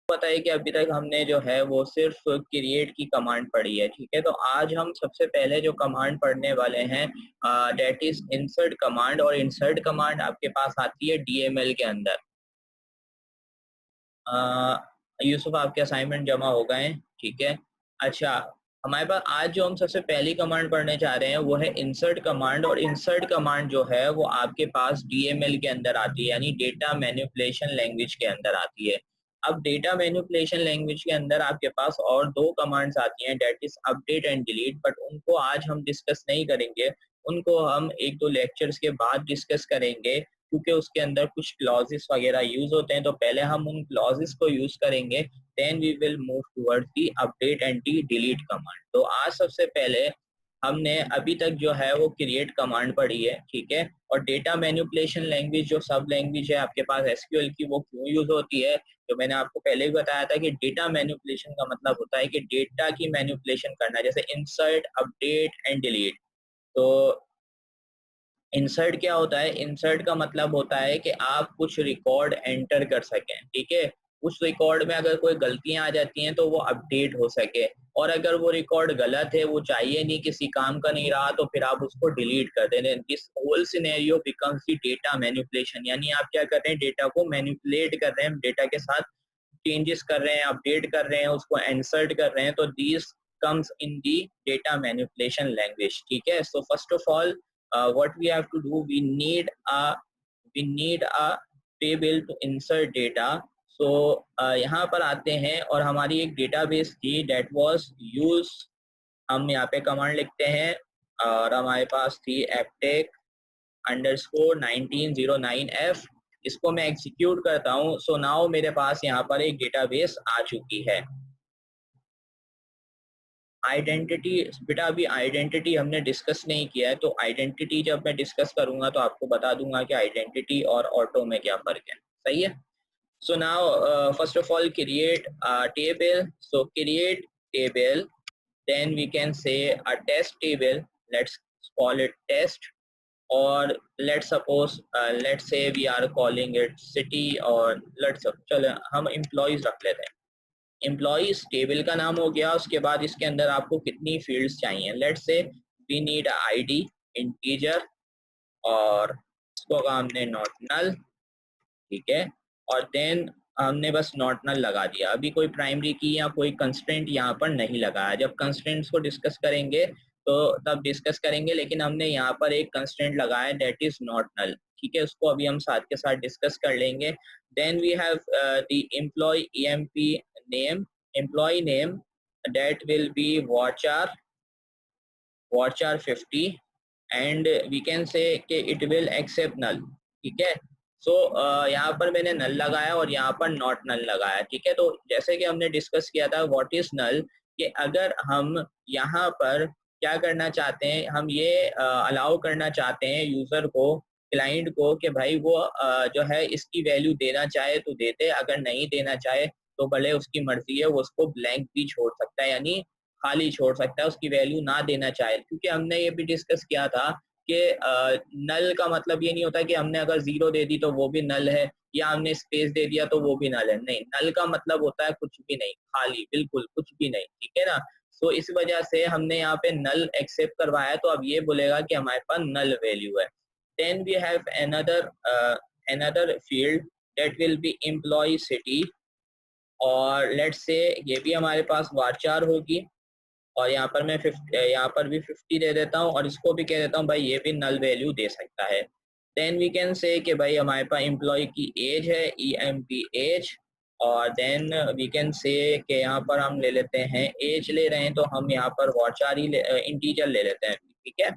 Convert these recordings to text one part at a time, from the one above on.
पता है कि अभी तक हमने जो है वो सिर्फ क्रिएट की कमांड पढ़ी है, ठीक है। तो आज हम सबसे पहले जो कमांड पढ़ने वाले हैं दैट इज इंसर्ट कमांड। और इंसर्ट कमांड आपके पास आती है डीएमएल के अंदर। यूसुफ, आपके असाइनमेंट जमा हो गए हैं, ठीक है। अच्छा, हमारे पास आज जो हम सबसे पहली कमांड पढ़ने जा रहे हैं वो है इंसर्ट कमांड। और इंसर्ट कमांड जो है वो आपके पास डीएमएल के अंदर आती है, यानी डेटा मैनिपुलेशन लैंग्वेज के अंदर आती है। अब डेटा मैनिपुलेशन लैंग्वेज के अंदर आपके पास और दो कमांड्स आती हैं, that is update and delete, but उनको आज हम डिस्कस नहीं करेंगे। उनको हम एक दो लेक्चर्स के बाद डिस्कस करेंगे, क्योंकि उसके अंदर कुछ क्लॉजेस वगैरह यूज होते हैं। तो पहले हम उन क्लॉजेस को यूज करेंगे, then we will move towards the update and the delete command. तो आज सबसे पहले हमने अभी तक जो है वो क्रिएट कमांड पढ़ी है, ठीक है। और डेटा मैनिपुलेशन लैंग्वेज जो सब लैंग्वेज है आपके पास एसक्यूएल की, वो क्यों यूज होती है, जो मैंने आपको पहले भी बताया था कि डेटा मैनिपुलेशन का मतलब होता है कि डेटा की मैनिपुलेशन करना, जैसे इंसर्ट, अपडेट एंड डिलीट। तो इंसर्ट क्या होता है? इंसर्ट का मतलब होता है कि आप कुछ रिकॉर्ड एंटर कर सकें, ठीक है। उस रिकॉर्ड में अगर कोई गलतियां आ जाती हैं तो वो अपडेट हो सके, और अगर वो रिकॉर्ड गलत है, वो चाहिए नहीं, किसी काम का नहीं रहा, तो फिर आप उसको डिलीट कर दें। This whole scenario becomes the data manipulation, यानी आप क्या कर रहे हैं, डेटा को मैनिपुलेट कर रहे हैं, डेटा के साथ चेंजेस कर रहे हैं, अपडेट कर रहे हैं, उसको इंसर्ट कर रहे हैं। तो this comes in the data manipulation language, ठीक है। So first of all, what we have to do, we need a table to insert data. So यहाँ पर आते हैं और हमारी एक डेटाबेस थी that was use, हम यहाँ पे कमांड लिखते हैं और हमारे पास थी aptech_1909f। इसको मैं एग्जीक्यूट करता हूँ। सो नाउ मेरे पास यहाँ पर एक डेटाबेस आ चुकी है। आइडेंटिटी, बेटा अभी आइडेंटिटी हमने डिस्कस नहीं किया है, तो आइडेंटिटी जब मैं डिस्कस करूंगा तो आपको बता दूंगा कि आइडेंटिटी और ऑटो में क्या फर्क है, सही है। So now first of all create table. So create table, then we can say a test table, let's call it test, or let's say we are calling it city, और चलो हम employees रख लेते हैं। एम्प्लॉइज टेबल का नाम हो गया। उसके बाद इसके अंदर आपको कितनी फील्ड्स चाहिए, let's say we need ID integer, और इसको कहा हमने नॉट नल, ठीक है। और देन हमने बस नॉट नल लगा दिया। अभी कोई प्राइमरी की या कोई कंस्ट्रेंट यहाँ पर नहीं लगाया। जब कंस्ट्रेंट्स को डिस्कस करेंगे तो तब डिस्कस करेंगे, लेकिन हमने यहाँ पर एक कंस्ट्रेंट लगाया दैट इज नॉट नल, ठीक है। उसको अभी हम साथ के साथ डिस्कस कर लेंगे। Then we have the employee EMP name, employee name that will be varchar 50, and we can say कि इट विल एक्सेप्ट नल, ठीक है। सो यहाँ पर मैंने नल लगाया और यहाँ पर नॉट नल लगाया, ठीक है। तो जैसे कि हमने डिस्कस किया था व्हाट इज नल, कि अगर हम यहाँ पर क्या करना चाहते हैं, हम ये अलाउ करना चाहते हैं यूजर को, क्लाइंट को, कि भाई वो जो है इसकी वैल्यू देना चाहे तो देते, अगर नहीं देना चाहे तो भले उसकी मर्जी है, वो उसको ब्लैंक भी छोड़ सकता है, यानी खाली छोड़ सकता है, उसकी वैल्यू ना देना चाहे। क्योंकि हमने ये भी डिस्कस किया था कि नल का मतलब ये नहीं होता कि हमने अगर जीरो दे दी तो वो भी नल है, या हमने स्पेस दे दिया तो वो भी नल है। नहीं, नल का मतलब होता है कुछ भी नहीं, खाली, बिल्कुल कुछ भी नहीं, ठीक है ना। सो इस वजह से हमने यहाँ पे नल एक्सेप्ट करवाया, तो अब ये बोलेगा कि हमारे पास नल वैल्यू है। Then we have another field that will be employee city, और लेट्स से ये भी हमारे पास वारचार होगी, और यहाँ पर मैं 50, यहाँ पर भी 50 दे देता हूँ, और इसको भी कह देता हूँ भाई ये भी नल वैल्यू दे सकता है। देन वी कैन से कि भाई हमारे पास एम्प्लॉय की एज है EMP एज, और देन वी कैन से कि यहाँ पर हम ले लेते हैं, एज ले रहे हैं तो हम यहाँ पर वॉचार ही इंटीजर ले लेते हैं, ठीक है।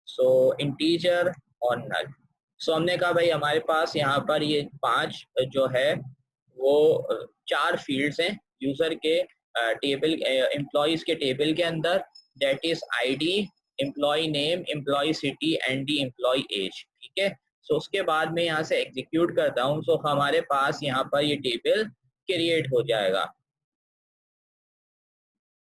सो इंटीजर और नल। सो हमने कहा भाई हमारे पास यहाँ पर ये 5 जो है वो 4 फील्ड्स हैं यूजर के टेबल, एम्प्लॉइज के टेबल के अंदर, that is ID, employee name, employee city and the employee age, ठीक है। सो उसके बाद मैं यहाँ से एग्जीक्यूट करता हूँ, सो हमारे पास यहाँ पर ये टेबल क्रिएट हो जाएगा।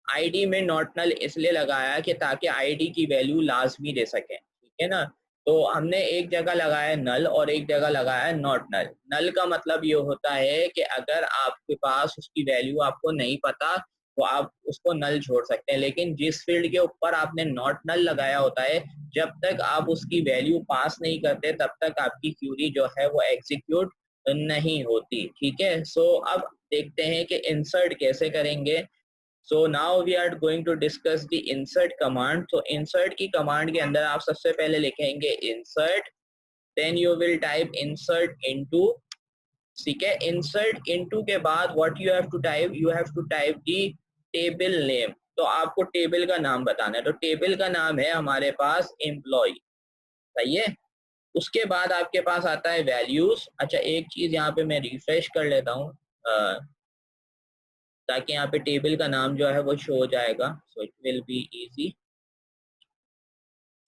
आईडी में नॉट नल इसलिए लगाया कि ताकि आईडी की वैल्यू लाजमी दे सकें, ठीक है ना। तो हमने एक जगह लगाया नल और एक जगह लगाया नॉट नल। नल का मतलब ये होता है कि अगर आपके पास उसकी वैल्यू आपको नहीं पता तो आप उसको नल छोड़ सकते हैं, लेकिन जिस फील्ड के ऊपर आपने नॉट नल लगाया होता है, जब तक आप उसकी वैल्यू पास नहीं करते तब तक आपकी क्यूरी जो है वो एग्जीक्यूट नहीं होती। ठीक है, सो अब देखते हैं कि इंसर्ट कैसे करेंगे। So now we are going to discuss the insert command. So insert की command के अंदर आप सबसे पहले लिखेंगे insert, then you will type insert into। ठीक है, insert into के बाद what you have to type, you have to type the table name। तो आपको टेबल का नाम बताना है, तो टेबल का नाम है हमारे पास एम्प्लॉय। सही है। उसके बाद आपके पास आता है वैल्यूज। अच्छा, एक चीज यहाँ पे मैं रिफ्रेश कर लेता हूँ ताकि यहाँ पे टेबल का नाम जो है वो शो हो जाएगा, so it will be easy.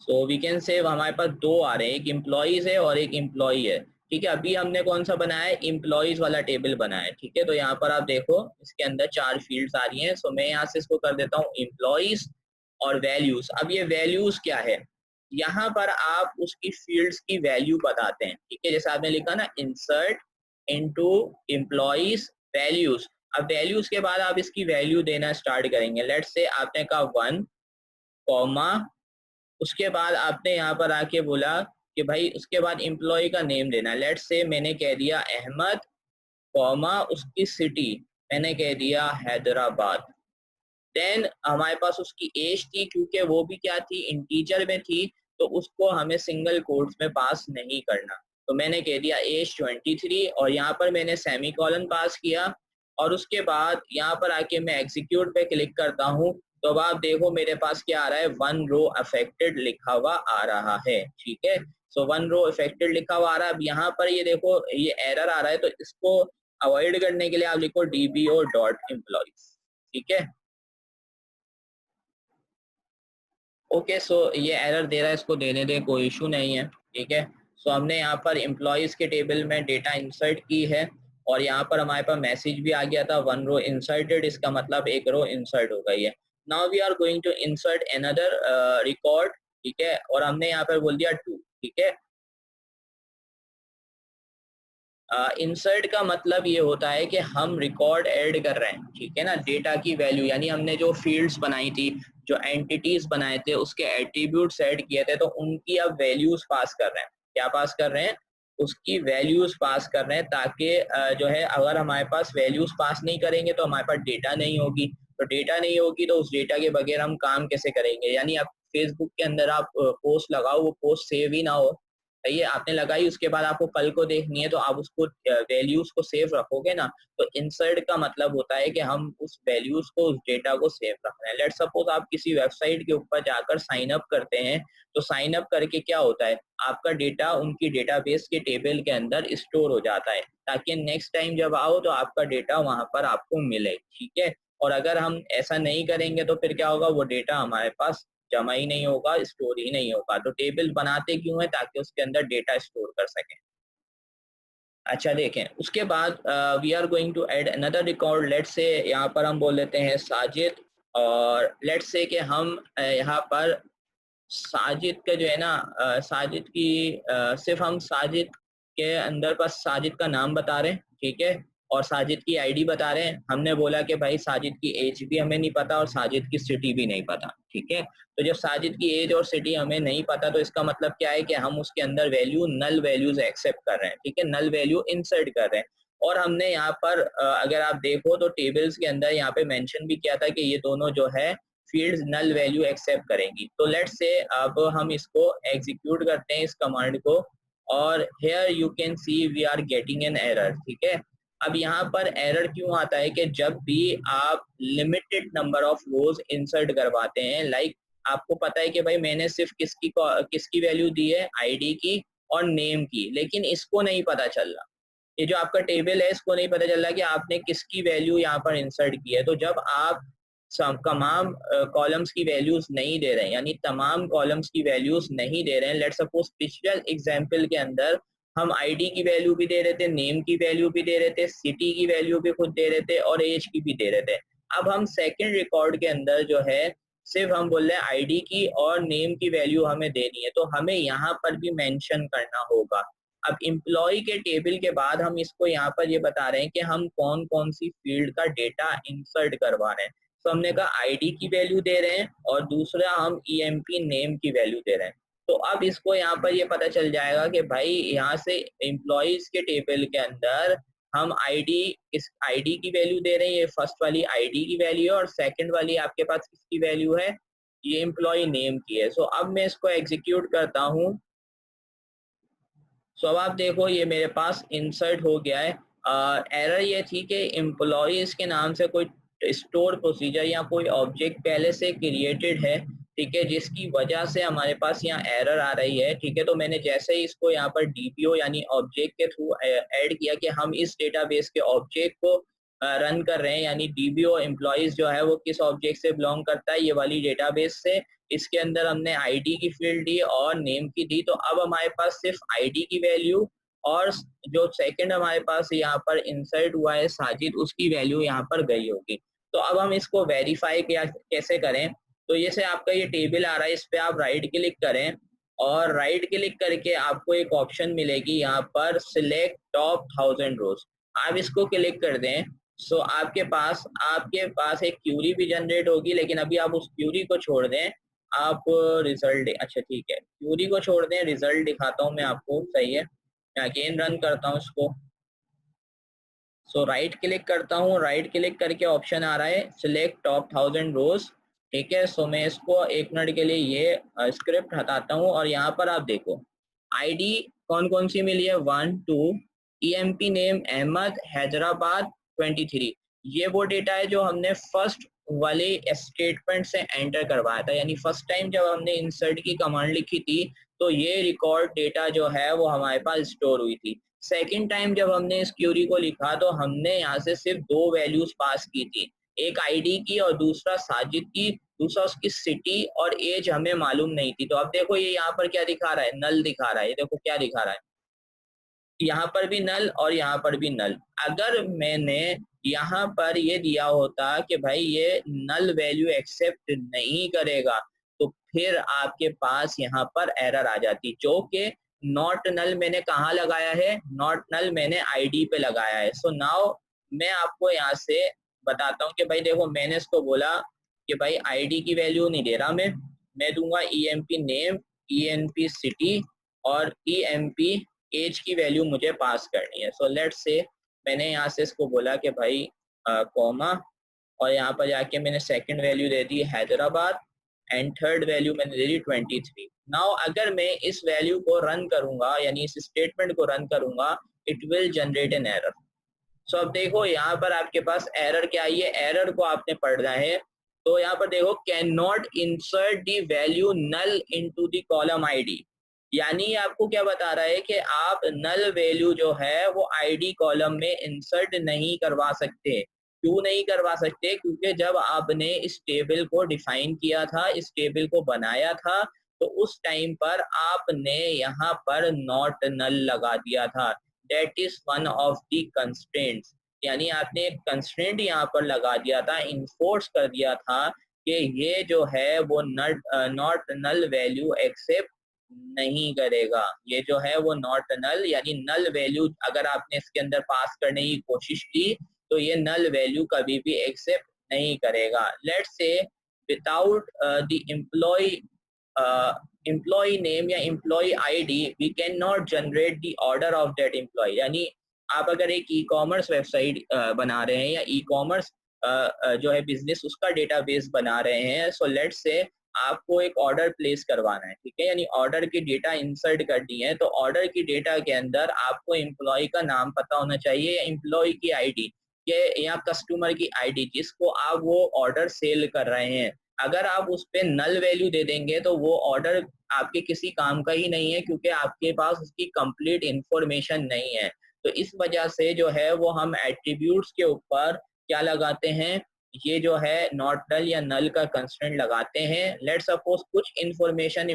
So we can say हमारे पास दो आ रहे हैं, एक एम्प्लॉइज है और एक एम्प्लॉई है। ठीक है, अभी हमने कौन सा बनाया है, एम्प्लॉइज वाला टेबल बनाया है। ठीक है, तो यहाँ पर आप देखो इसके अंदर 4 फील्ड्स आ रही हैं। सो मैं यहाँ से इसको कर देता हूँ एम्प्लॉइज और वैल्यूज। अब ये वैल्यूज क्या है, यहाँ पर आप उसकी फील्ड्स की वैल्यू बताते हैं। ठीक है, जैसे आपने लिखा ना इंसर्ट इनटू एम्प्लॉइज वैल्यूज। अब वैल्यूज के बाद आप इसकी वैल्यू देना स्टार्ट करेंगे। लेट्स से आपने कहा 1 कॉमा, उसके बाद आपने यहाँ पर आके बोला कि भाई उसके बाद एम्प्लॉय का नेम देना है। लेट्स से मैंने कह दिया अहमद कॉमा उसकी सिटी मैंने कह दिया हैदराबाद। देन हमारे पास उसकी एज थी, क्योंकि वो भी क्या थी, इंटीजर में थी, तो उसको हमें सिंगल कोट्स में पास नहीं करना। तो मैंने कह दिया एज 23 और यहाँ पर मैंने सेमी कॉलन पास किया। और उसके बाद यहाँ पर आके मैं एग्जीक्यूट पे क्लिक करता हूँ, तो अब आप देखो मेरे पास क्या आ रहा है, 1 रो अफेक्टेड लिखा हुआ आ रहा है। ठीक है, सो 1 रो अफेक्टेड लिखा हुआ आ रहा है। अब यहाँ पर ये देखो ये एरर आ रहा है, तो इसको अवॉइड करने के लिए आप लिखो dbo डॉट एम्प्लॉइज। ठीक है, ओके, सो ये एरर दे रहा है, इसको देने दें, कोई इशू नहीं है। ठीक है, सो हमने यहाँ पर एम्प्लॉयज़ के टेबल में डेटा इंसर्ट की है और यहाँ पर हमारे पास मैसेज भी आ गया था 1 रो इंसर्टेड, इसका मतलब एक रो इंसर्ट हो गई है। Now we are going to insert another record. ठीक है, और हमने यहाँ पर बोल दिया 2। ठीक है, इंसर्ट का मतलब ये होता है कि हम रिकॉर्ड ऐड कर रहे हैं। ठीक है ना, डेटा की वैल्यू, यानी हमने जो फील्ड्स बनाई थी, जो एंटिटीज बनाए थे, उसके एट्रीब्यूट्स ऐड किए थे, तो उनकी अब वैल्यूज पास कर रहे हैं। क्या पास कर रहे हैं, उसकी वैल्यूज पास कर रहे हैं, ताकि जो है अगर हमारे पास वैल्यूज पास नहीं करेंगे तो हमारे पास डेटा नहीं होगी। तो डेटा नहीं होगी तो उस डेटा के बगैर हम काम कैसे करेंगे। यानी आप फेसबुक के अंदर आप पोस्ट लगाओ, वो पोस्ट सेव ही ना हो, ये आपने लगाई, उसके बाद आपको कल को देखनी है, तो आप उसको वैल्यूज को सेव रखोगे ना। तो इंसर्ट का मतलब होता है कि हम उस वैल्यूज को, उस डेटा को सेव रख रहे हैं। लेट्स सपोज आप किसी वेबसाइट के ऊपर जाकर साइन अप करते हैं, तो साइन अप करके क्या होता है, आपका डेटा उनकी डेटाबेस के टेबल के अंदर स्टोर हो जाता है, ताकि नेक्स्ट टाइम जब आओ तो आपका डेटा वहां पर आपको मिले। ठीक है, और अगर हम ऐसा नहीं करेंगे तो फिर क्या होगा, वो डेटा हमारे पास जमा ही नहीं होगा, स्टोर ही नहीं होगा। तो टेबल बनाते क्यों है, ताकि उसके अंदर डेटा स्टोर कर सकें। अच्छा देखें, उसके बाद we are going to add another record. Let's say यहाँ पर हम बोल देते हैं साजिद, और लेट्स से कि हम यहाँ पर साजिद का जो है ना, साजिद की सिर्फ हम साजिद के अंदर बस साजिद का नाम बता रहे हैं। ठीक है, और साजिद की आईडी बता रहे हैं। हमने बोला कि भाई साजिद की एज भी हमें नहीं पता और साजिद की सिटी भी नहीं पता। ठीक है, तो जब साजिद की एज और सिटी हमें नहीं पता, तो इसका मतलब क्या है कि हम उसके अंदर वैल्यू, नल वैल्यूज एक्सेप्ट कर रहे हैं। ठीक है, नल वैल्यू इंसर्ट कर रहे हैं। और हमने यहाँ पर अगर आप देखो तो टेबल्स के अंदर यहाँ पे मेंशन भी किया था कि ये दोनों जो है फील्ड्स नल वैल्यू एक्सेप्ट करेंगी। तो लेट्स से अब हम इसको एग्जीक्यूट करते हैं इस कमांड को, और here you can see we are getting an error. ठीक है, अब यहाँ पर एरर क्यों आता है कि जब भी आप limited number of rose insert करवाते हैं, लाइक आपको पता है कि भाई मैंने सिर्फ किसकी वैल्यू दी है, आईडी की और नेम की, लेकिन इसको नहीं पता चल रहा, ये जो आपका टेबल है इसको नहीं पता चल रहा कि आपने किसकी वैल्यू यहाँ पर इंसर्ट की है। तो जब आप तमाम कॉलम्स की वैल्यूज नहीं दे रहे हैं, यानी तमाम कॉलम्स की वैल्यूज नहीं दे रहे हैं, लेट्स सपोज पिछले एग्जांपल के अंदर हम आईडी की वैल्यू भी दे रहे थे, नेम की वैल्यू भी दे रहे थे, सिटी की वैल्यू भी खुद दे रहे थे और एज की भी दे रहे थे। अब हम सेकंड रिकॉर्ड के अंदर जो है सिर्फ हम बोल रहे हैं आईडी की और नेम की वैल्यू हमें देनी है, तो हमें यहाँ पर भी मेंशन करना होगा। अब एम्प्लॉय के टेबल के बाद हम इसको यहाँ पर ये बता रहे हैं कि हम कौन कौन सी फील्ड का डेटा इंसर्ट करवा रहे हैं। तो हमने कहा आईडी की वैल्यू दे रहे हैं और दूसरा हम ईएमपी नेम की वैल्यू दे रहे हैं। तो अब इसको यहाँ पर ये पता चल जाएगा कि भाई यहाँ से एम्प्लॉइज के टेबल के अंदर हम आईडी, इस आईडी की वैल्यू दे रहे हैं, ये फर्स्ट वाली आईडी की वैल्यू है और सेकंड वाली आपके पास किसकी वैल्यू है, ये एम्प्लॉय नेम की है। सो अब मैं इसको एग्जीक्यूट करता हूँ। सो अब आप देखो ये मेरे पास इंसर्ट हो गया है। एरर ये थी कि एम्प्लॉइज के नाम से कोई स्टोर प्रोसीजर या कोई ऑब्जेक्ट पहले से क्रिएटेड है, ठीक है, जिसकी वजह से हमारे पास यहाँ एरर आ रही है, ठीक है। तो मैंने जैसे ही इसको यहाँ पर डीपीओ यानी ऑब्जेक्ट के थ्रू ऐड किया कि हम इस डेटाबेस के ऑब्जेक्ट को रन कर रहे हैं, यानी डीबीओ एम्प्लॉइज जो है वो किस ऑब्जेक्ट से बिलोंग करता है, ये वाली डेटाबेस से। इसके अंदर हमने आईडी की फील्ड दी और नेम की दी। तो अब हमारे पास सिर्फ आईडी की वैल्यू और जो सेकंड हमारे पास यहाँ पर इंसर्ट हुआ है साजिद, उसकी वैल्यू यहाँ पर गई होगी। तो अब हम इसको वेरीफाई कैसे करें, तो ये से आपका ये टेबल आ रहा है, इस पे आप राइट क्लिक करें और राइट क्लिक करके आपको एक ऑप्शन मिलेगी यहाँ पर सिलेक्ट टॉप 1000 रोज। आप इसको क्लिक कर दें। सो आपके पास एक क्यूरी भी जनरेट होगी, लेकिन अभी आप उस क्यूरी को छोड़ दें, आप रिजल्ट, अच्छा ठीक है, क्यूरी को छोड़ दें, रिजल्ट दिखाता हूँ मैं आपको, सही है। मैं अगेन रन करता हूँ इसको। सो राइट क्लिक करता हूँ, राइट क्लिक करके ऑप्शन आ रहा है सिलेक्ट टॉप 1000 रोज, ठीक है। सो मैं इसको एक मिनट के लिए ये स्क्रिप्ट हटाता हूँ और यहाँ पर आप देखो आईडी कौन कौन सी मिली है, 1 2, ईएमपी नेम अहमद हैदराबाद 23। ये वो डेटा है जो हमने फर्स्ट वाले स्टेटमेंट से एंटर करवाया था, यानी फर्स्ट टाइम जब हमने इंसर्ट की कमांड लिखी थी तो ये रिकॉर्ड डेटा जो है वो हमारे पास स्टोर हुई थी। सेकंड टाइम जब हमने इस क्यूरी को लिखा तो हमने यहाँ से सिर्फ दो वैल्यूज पास की थी, एक आईडी की और दूसरा साजिद की, दूसरा उसकी सिटी और एज हमें मालूम नहीं थी। तो अब देखो ये यहाँ पर क्या दिखा रहा है, नल दिखा रहा है। ये देखो क्या दिखा रहा है, यहाँ पर भी नल और यहाँ पर भी नल। अगर मैंने यहाँ पर ये दिया होता कि भाई ये नल वैल्यू एक्सेप्ट नहीं करेगा, तो फिर आपके पास यहाँ पर एरर आ जाती, जो कि नॉट नल मैंने कहाँ लगाया है, नॉट नल मैंने आईडी पे लगाया है। सो नाउ मैं आपको यहाँ से बताता हूँ कि भाई देखो मैंने इसको बोला कि भाई आईडी की वैल्यू नहीं दे रहा मैं दूंगा ईएमपी नेम, ईएनपी सिटी और ईएमपी एज की वैल्यू मुझे पास करनी है। सो लेट्स से मैंने यहाँ से इसको बोला कि भाई कॉमा और यहाँ पर जाके मैंने second value they the Hyderabad and third value मैंने दे दी 23। नाउ अगर मैं इस वैल्यू को रन करूंगा, यानी इस स्टेटमेंट को रन करूंगा, it will generate an error. So अब देखो यहाँ पर आपके पास एरर क्या आई है, एरर को आपने पढ़ना है। तो यहाँ पर देखो can not insert the value null into the column ID, यानी आपको क्या बता रहा है कि आप नल वैल्यू जो है वो आईडी कॉलम में इंसर्ट नहीं करवा सकते। क्यों नहीं करवा सकते, क्योंकि जब आपने इस टेबल को डिफाइन किया था, इस टेबल को बनाया था, तो उस टाइम पर आपने यहाँ पर नॉट नल लगा दिया था। That is one of the constraints, यानी आपने एक कंस्ट्रेंट यहाँ पर लगा दिया था, इन्फोर्स कर दिया था कि ये जो है वो नॉट नल वैल्यू एक्सेप्ट नहीं करेगा। ये जो है वो नॉट नल, यानी नल वैल्यू अगर आपने इसके अंदर पास करने की कोशिश की तो ये नल वैल्यू कभी भी एक्सेप्ट नहीं करेगा। Let's say without the employee name या employee ID we can not generate the order of that employee. यानी आप अगर एक ई कॉमर्स वेबसाइट बना रहे हैं या ई कॉमर्स जो है बिजनेस उसका डेटाबेस बना रहे हैं, सो लेट्स से आपको एक ऑर्डर प्लेस करवाना है, ठीक है, यानी ऑर्डर की डेटा इंसर्ट करनी है। तो ऑर्डर की डेटा के अंदर आपको एम्प्लॉय का नाम पता होना चाहिए या एम्प्लॉय की आईडी या कस्टमर की आईडी जिसको आप वो ऑर्डर सेल कर रहे हैं। अगर आप उस पे नल वैल्यू दे देंगे तो वो ऑर्डर आपके किसी काम का ही नहीं है, क्योंकि आपके पास उसकी कंप्लीट इंफॉर्मेशन नहीं है। तो इस वजह से जो है वो हम एट्रीब्यूट्स के ऊपर क्या लगाते हैं, ये जो है नॉट नल या नल का कंस्ट्रेंट लगाते हैं। लेट सपोज कुछ इंफॉर्मेशन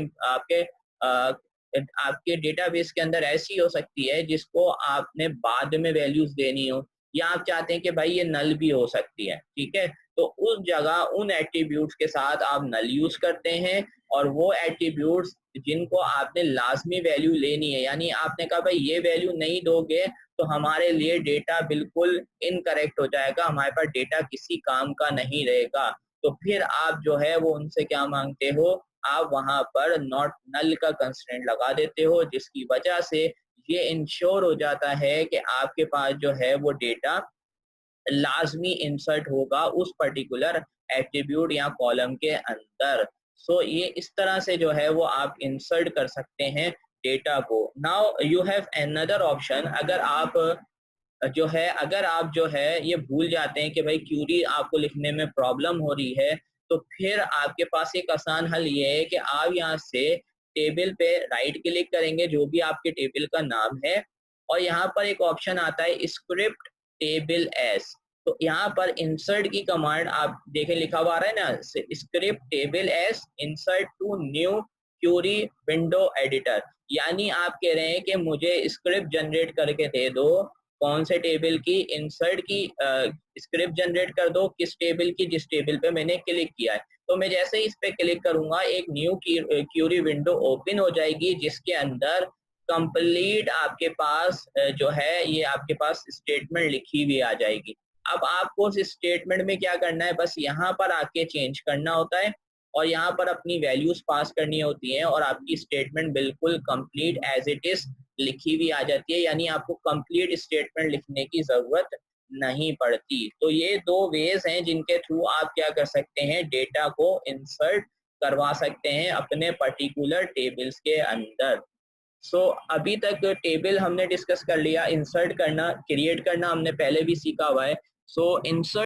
आपके डेटाबेस के अंदर ऐसी हो सकती है जिसको आपने बाद में वैल्यूज देनी हो, या आप चाहते हैं कि भाई ये नल भी हो सकती है, ठीक है? तो उस जगह उन एट्रीब्यूट्स के साथ आप नल यूज़ करते हैं और वो एट्रीब्यूट्स जिनको आपने लाज़मी वैल्यू लेनी है, यानी आपने कहा भाई ये वैल्यू नहीं दोगे तो हमारे लिए डेटा बिल्कुल इनकरेक्ट हो जाएगा, हमारे पास डेटा किसी काम का नहीं रहेगा। तो फिर आप जो है वो उनसे क्या माँगते हो, आप वहाँ पर नॉट नल का कंस्ट्रेंट लगा देते हो, जिसकी वजह से ये इंश्योर हो जाता है कि आपके पास जो है वो डेटा लाज़मी इंसर्ट होगा उस पर्टिकुलर एट्रिब्यूट या कॉलम के अंदर। सो ये इस तरह से जो है वो आप इंसर्ट कर सकते हैं डेटा को। Now you have another option, अगर आप जो है ये भूल जाते हैं कि भाई क्यूरी आपको लिखने में प्रॉब्लम हो रही है, तो फिर आपके पास एक आसान हल ये है कि आप यहाँ से टेबल पे राइट क्लिक करेंगे, जो भी आपके टेबल का नाम है, और यहाँ पर एक ऑप्शन आता है स्क्रिप्ट टेबल एस। तो यहाँ पर इंसर्ट की कमांड आप देखें, लिखा हुआ आ रहा है ना, script table as insert to new query window editor. यानी आप कह रहे हैं कि मुझे स्क्रिप्ट जनरेट करके दे दो, कौन से टेबल की इंसर्ट की स्क्रिप्ट जनरेट कर दो, किस टेबल की, जिस टेबल पे मैंने क्लिक किया है। तो मैं जैसे ही इस पे क्लिक करूंगा एक न्यू क्यूरी विंडो ओपन हो जाएगी, जिसके अंदर कंप्लीट आपके पास जो है ये आपके पास स्टेटमेंट लिखी हुई आ जाएगी। अब आपको उस स्टेटमेंट में क्या करना है, बस यहाँ पर आके चेंज करना होता है और यहाँ पर अपनी वैल्यूज पास करनी होती हैं और आपकी स्टेटमेंट बिल्कुल कंप्लीट एज इट इज लिखी हुई आ जाती है, यानी आपको कंप्लीट स्टेटमेंट लिखने की जरूरत नहीं पड़ती। तो ये दो वेज हैं जिनके थ्रू आप क्या कर सकते हैं, डेटा को इंसर्ट करवा सकते हैं अपने पर्टिकुलर टेबल्स के अंदर। अभी तक टेबल हमने डिस्कस कर लिया, इंसर्ट करना, क्रिएट करना हमने पहले भी सीखा हुआ है। इंसर्ट